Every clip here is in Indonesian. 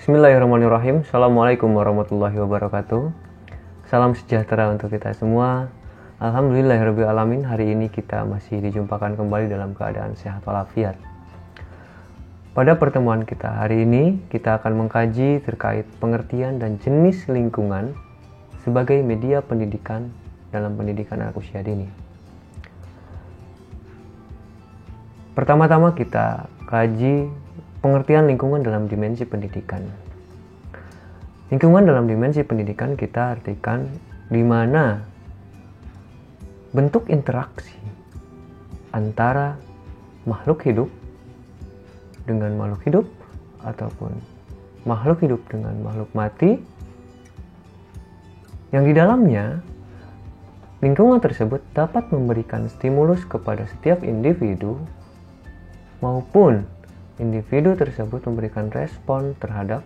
Bismillahirrahmanirrahim. Assalamualaikum warahmatullahi wabarakatuh. Salam sejahtera untuk kita semua. Alhamdulillahirrabbilalamin. Hari ini kita masih dijumpakan kembali dalam keadaan sehat walafiat. Pada pertemuan kita hari ini, kita akan mengkaji terkait pengertian dan jenis lingkungan sebagai media pendidikan dalam pendidikan anak usia dini. Pertama-tama kita kaji pengertian lingkungan dalam dimensi pendidikan. Lingkungan dalam dimensi pendidikan kita artikan di mana bentuk interaksi antara makhluk hidup dengan makhluk hidup ataupun makhluk hidup dengan makhluk mati yang di dalamnya lingkungan tersebut dapat memberikan stimulus kepada setiap individu maupun individu tersebut memberikan respon terhadap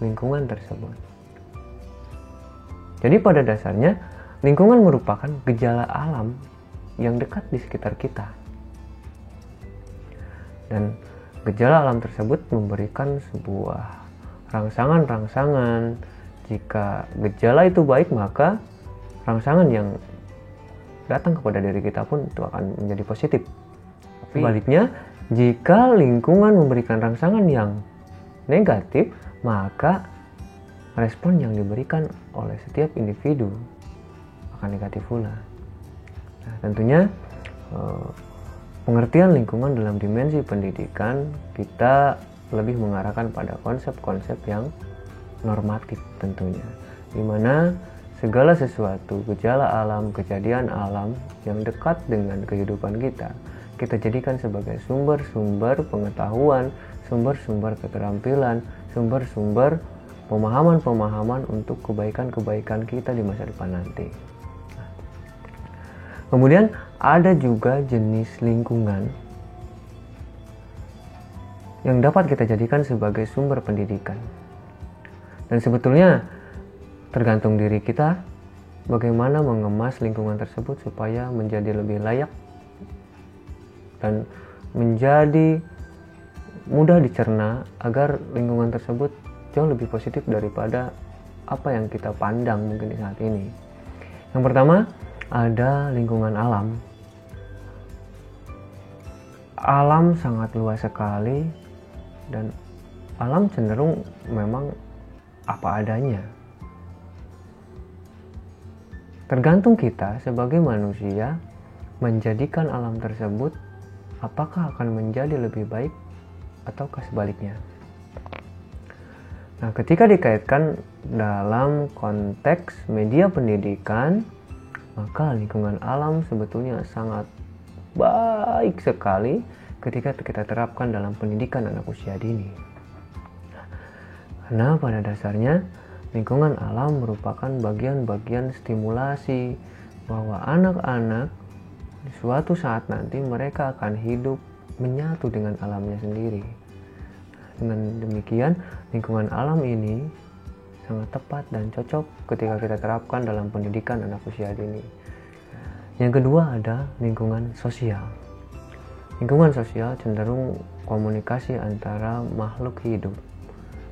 lingkungan tersebut. Jadi pada dasarnya lingkungan merupakan gejala alam yang dekat di sekitar kita. Dan gejala alam tersebut memberikan sebuah rangsangan-rangsangan. Jika gejala itu baik, maka rangsangan yang datang kepada diri kita pun itu akan menjadi positif. Sebaliknya, jika lingkungan memberikan rangsangan yang negatif, maka respon yang diberikan oleh setiap individu akan negatif pula. Nah, tentunya pengertian lingkungan dalam dimensi pendidikan kita lebih mengarahkan pada konsep-konsep yang normatif tentunya, di mana segala sesuatu, gejala alam, kejadian alam yang dekat dengan kehidupan kita jadikan sebagai sumber-sumber pengetahuan, sumber-sumber keterampilan, sumber-sumber pemahaman-pemahaman untuk kebaikan-kebaikan kita di masa depan nanti. Kemudian ada juga jenis lingkungan yang dapat kita jadikan sebagai sumber pendidikan. Dan sebetulnya tergantung diri kita bagaimana mengemas lingkungan tersebut supaya menjadi lebih layak dan menjadi mudah dicerna agar lingkungan tersebut jauh lebih positif daripada apa yang kita pandang mungkin di saat ini. Yang pertama ada lingkungan alam. Alam sangat luas sekali dan alam cenderung memang apa adanya. Tergantung kita sebagai manusia menjadikan alam tersebut apakah akan menjadi lebih baik ataukah sebaliknya. Nah, ketika dikaitkan dalam konteks media pendidikan, maka lingkungan alam sebetulnya sangat baik sekali ketika kita terapkan dalam pendidikan anak usia dini. Karena pada dasarnya lingkungan alam merupakan bagian-bagian stimulasi bahwa anak-anak di suatu saat nanti mereka akan hidup menyatu dengan alamnya sendiri. Dengan demikian, lingkungan alam ini sangat tepat dan cocok ketika kita terapkan dalam pendidikan anak usia dini. Yang kedua ada lingkungan sosial. Lingkungan sosial cenderung komunikasi antara makhluk hidup.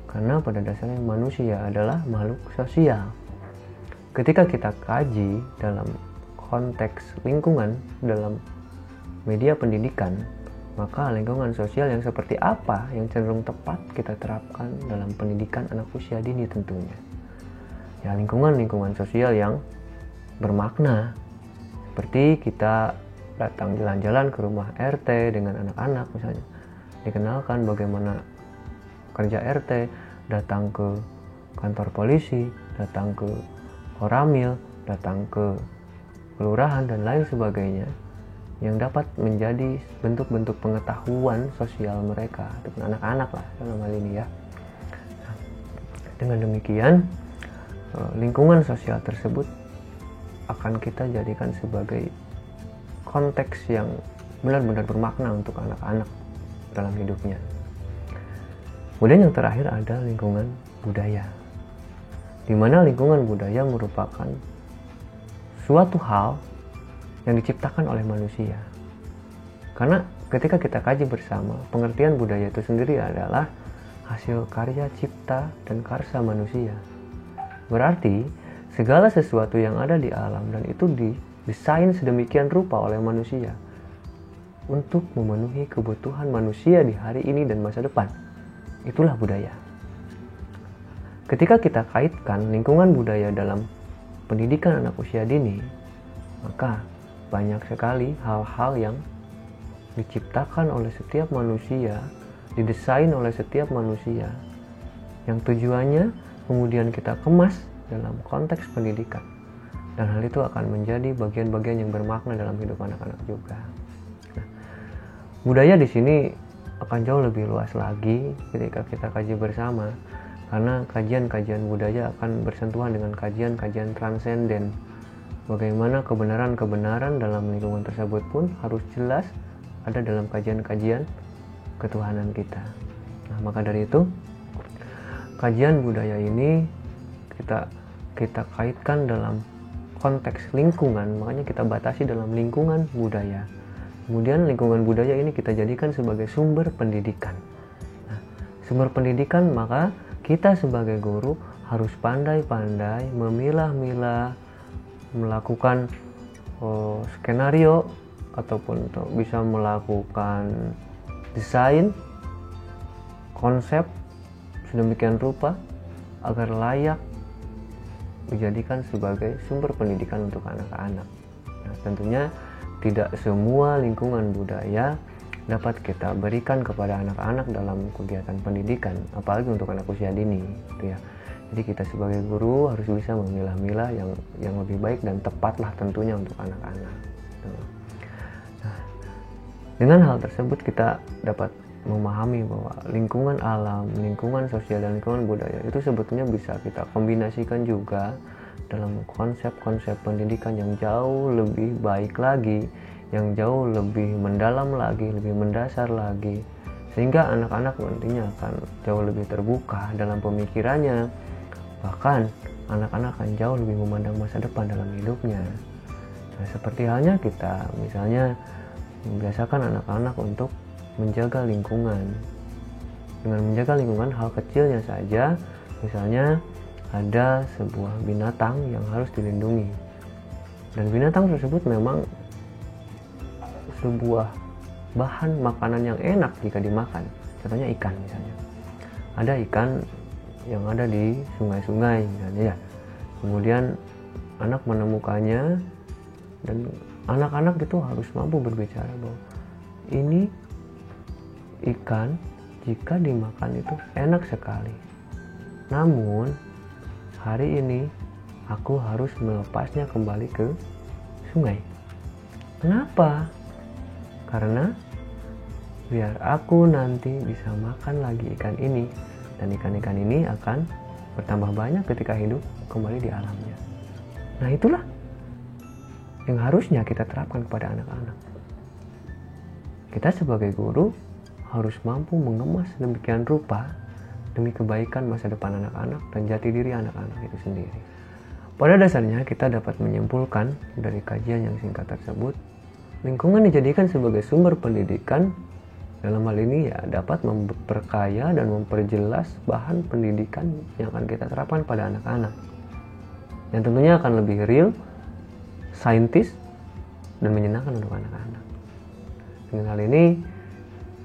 Karena pada dasarnya manusia adalah makhluk sosial. Ketika kita kaji dalam konteks lingkungan dalam media pendidikan, maka lingkungan sosial yang seperti apa yang cenderung tepat kita terapkan dalam pendidikan anak usia dini tentunya. Ya, lingkungan sosial yang bermakna, seperti kita datang jalan-jalan ke rumah RT dengan anak-anak misalnya, dikenalkan bagaimana kerja RT, datang ke kantor polisi, datang ke Koramil, datang ke kelurahan dan lain sebagainya yang dapat menjadi bentuk-bentuk pengetahuan sosial mereka ataupun anak-anak lah dalam hal ini ya. Nah, dengan demikian lingkungan sosial tersebut akan kita jadikan sebagai konteks yang benar-benar bermakna untuk anak-anak dalam hidupnya. Kemudian yang terakhir ada lingkungan budaya, di mana lingkungan budaya merupakan suatu hal yang diciptakan oleh manusia. Karena ketika kita kaji bersama, pengertian budaya itu sendiri adalah hasil karya cipta dan karsa manusia. Berarti segala sesuatu yang ada di alam dan itu didesain sedemikian rupa oleh manusia untuk memenuhi kebutuhan manusia di hari ini dan masa depan. Itulah budaya. Ketika kita kaitkan lingkungan budaya dalam pendidikan anak usia dini, maka banyak sekali hal-hal yang diciptakan oleh setiap manusia, didesain oleh setiap manusia, yang tujuannya kemudian kita kemas dalam konteks pendidikan. Dan hal itu akan menjadi bagian-bagian yang bermakna dalam hidup anak-anak juga. Nah, budaya di sini akan jauh lebih luas lagi ketika kita kaji bersama, karena kajian-kajian budaya akan bersentuhan dengan kajian-kajian transenden. Bagaimana kebenaran-kebenaran dalam lingkungan tersebut pun harus jelas ada dalam kajian-kajian ketuhanan kita. Nah, maka dari itu kajian budaya ini kita kaitkan dalam konteks lingkungan, makanya kita batasi dalam lingkungan budaya. Kemudian lingkungan budaya ini kita jadikan sebagai sumber pendidikan. Nah, sumber pendidikan, maka kita sebagai guru harus pandai-pandai memilah-milah, melakukan skenario ataupun bisa melakukan desain konsep sedemikian rupa agar layak dijadikan sebagai sumber pendidikan untuk anak-anak. Nah, tentunya tidak semua lingkungan budaya dapat kita berikan kepada anak-anak dalam kegiatan pendidikan, apalagi untuk anak usia dini, gitu ya. Jadi kita sebagai guru harus bisa memilah-milah yang lebih baik dan tepatlah tentunya untuk anak-anak. Nah, dengan hal tersebut kita dapat memahami bahwa lingkungan alam, lingkungan sosial, dan lingkungan budaya itu sebetulnya bisa kita kombinasikan juga dalam konsep-konsep pendidikan yang jauh lebih baik lagi, yang jauh lebih mendalam lagi, lebih mendasar lagi, sehingga anak-anak nantinya akan jauh lebih terbuka dalam pemikirannya, bahkan anak-anak akan jauh lebih memandang masa depan dalam hidupnya. Nah, seperti halnya kita misalnya membiasakan anak-anak untuk menjaga lingkungan. Dengan menjaga lingkungan, hal kecilnya saja, misalnya ada sebuah binatang yang harus dilindungi, dan binatang tersebut memang sebuah bahan makanan yang enak jika dimakan. Contohnya ikan misalnya. Ada ikan yang ada di sungai-sungai misalnya ya. Kemudian anak menemukannya, dan anak-anak itu harus mampu berbicara bahwa ini ikan jika dimakan itu enak sekali. Namun hari ini aku harus melepasnya kembali ke sungai. Kenapa? Karena biar aku nanti bisa makan lagi ikan ini, dan ikan-ikan ini akan bertambah banyak ketika hidup kembali di alamnya. Nah, itulah yang harusnya kita terapkan kepada anak-anak. Kita sebagai guru harus mampu mengemas demikian rupa demi kebaikan masa depan anak-anak dan jati diri anak-anak itu sendiri. Pada dasarnya kita dapat menyimpulkan dari kajian yang singkat tersebut, lingkungan dijadikan sebagai sumber pendidikan. Dalam hal ini ya dapat memperkaya dan memperjelas bahan pendidikan yang akan kita terapkan pada anak-anak, yang tentunya akan lebih real, saintis, dan menyenangkan untuk anak-anak. Dengan hal ini,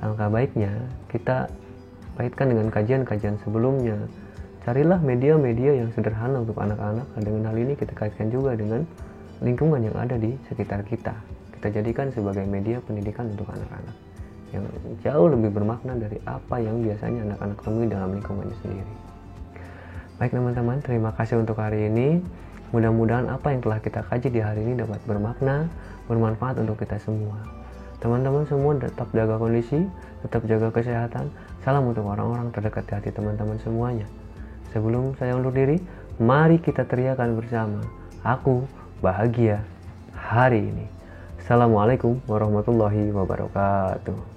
alangkah baiknya kita kaitkan dengan kajian-kajian sebelumnya. Carilah media-media yang sederhana untuk anak-anak, dan dengan hal ini kita kaitkan juga dengan lingkungan yang ada di sekitar kita. Kita jadikan sebagai media pendidikan untuk anak-anak yang jauh lebih bermakna dari apa yang biasanya anak-anak temui dalam lingkungannya sendiri. Baik teman-teman, terima kasih untuk hari ini. Mudah-mudahan apa yang telah kita kaji di hari ini dapat bermakna, bermanfaat untuk kita semua. Teman-teman semua tetap jaga kondisi, tetap jaga kesehatan. Salam untuk orang-orang terdekat di hati teman-teman semuanya. Sebelum saya undur diri, mari kita teriakan bersama, aku bahagia hari ini. Assalamualaikum warahmatullahi wabarakatuh.